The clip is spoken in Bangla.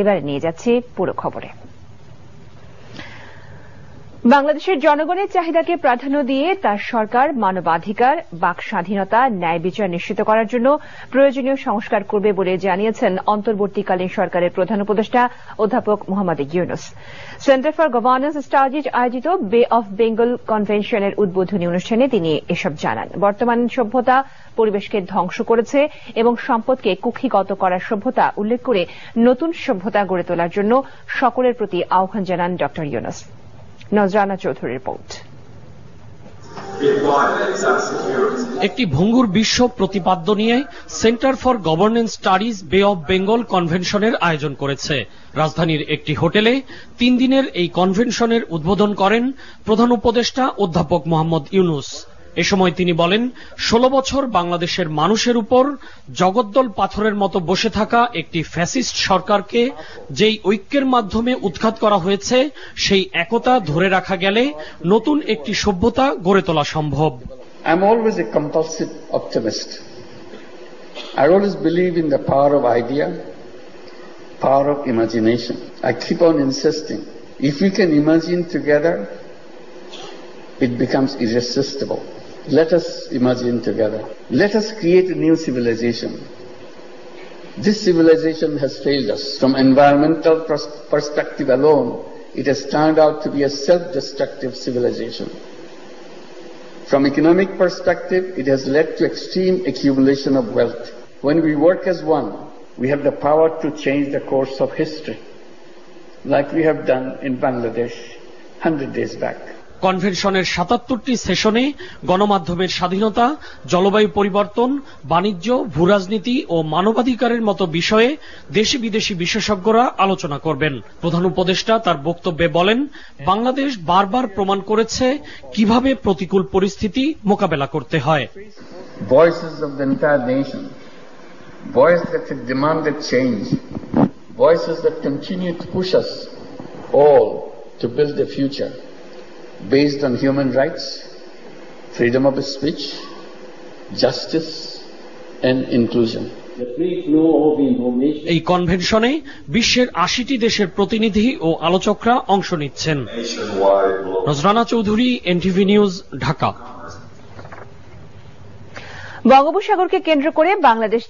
এবারে নিয়ে যাচ্ছি পুরো খবরে। বাংলাদেশের জনগণের চাহিদাকে প্রাধান্য দিয়ে তার সরকার মানবাধিকার, বাক স্বাধীনতা, ন্যায় বিচার নিশ্চিত করার জন্য প্রয়োজনীয় সংস্কার করবে বলে জানিয়েছেন অন্তর্বর্তীকালীন সরকারের প্রধান উপদেষ্টা অধ্যাপক Mohammad Yunus. Centre for governance studies আয়োজিত বে অফ বেঙ্গল কনভেনশনের উদ্বোধনী অনুষ্ঠানে তিনি এসব জানান। বর্তমান সভ্যতা পরিবেশকে ধ্বংস করেছে এবং সম্পদকে কুক্ষিগত করার সভ্যতা উল্লেখ করে নতুন সভ্যতা গড়ে তোলার জন্য সকলের প্রতি আহ্বান জানান ড ইউনূস। নজরানা চৌধুরীর রিপোর্ট। একটি ভঙ্গুর বিশ্ব প্রতিপাদ্য নিয়ে সেন্টার ফর গভর্নেন্স স্টাডিজ বে অফ বেঙ্গল কনভেনশনের আয়োজন করেছে। রাজধানীর একটি হোটেলে 3 দিনের এই কনভেনশনের উদ্বোধন করেন প্রধান উপদেষ্টা অধ্যাপক মোহাম্মদ ইউনূস। এ সময় তিনি বলেন, 16 বছর বাংলাদেশের মানুষের উপর জগদ্দল পাথরের মতো বসে থাকা একটি ফ্যাসিস্ট সরকারকে যেই ঐক্যের মাধ্যমে উৎখাত করা হয়েছে, সেই একতা ধরে রাখা গেলে নতুন একটি সভ্যতা গড়ে তোলা সম্ভব। I'm always a compulsive optimist. I always believe in the power of idea, power of imagination. I keep on insisting, if we can imagine together, it becomes irresistible. Let us imagine together. Let us create a new civilization. This civilization has failed us. From environmental perspective alone, it has turned out to be a self-destructive civilization. From economic perspective, it has led to extreme accumulation of wealth. When we work as one, we have the power to change the course of history, like we have done in Bangladesh 100 days back. কনভেনশনের 77টি সেশনে গণমাধ্যমের স্বাধীনতা, জলবায়ু পরিবর্তন, বাণিজ্য, ভূরাজনীতি ও মানবাধিকারের মতো বিষয়ে দেশি বিদেশি বিশেষজ্ঞরা আলোচনা করবেন। প্রধান উপদেষ্টা তার বক্তব্যে বলেন, বাংলাদেশ বারবার প্রমাণ করেছে কিভাবে প্রতিকূল পরিস্থিতি মোকাবেলা করতে হয়। Voices of the entire nation, voices that have demanded change, voices that continue to push us all to build a future based on human rights, freedom of speech, justice and inclusion. এই কনভেনশনে বিশ্বের 80টি দেশের প্রতিনিধি ও আলোচকরা অংশ নিচ্ছেন। নজরানা চৌধুরী, এনটিভি নিউজ, ঢাকা। বঙ্গোপসাগরকে কেন্দ্র করে বাংলাদেশ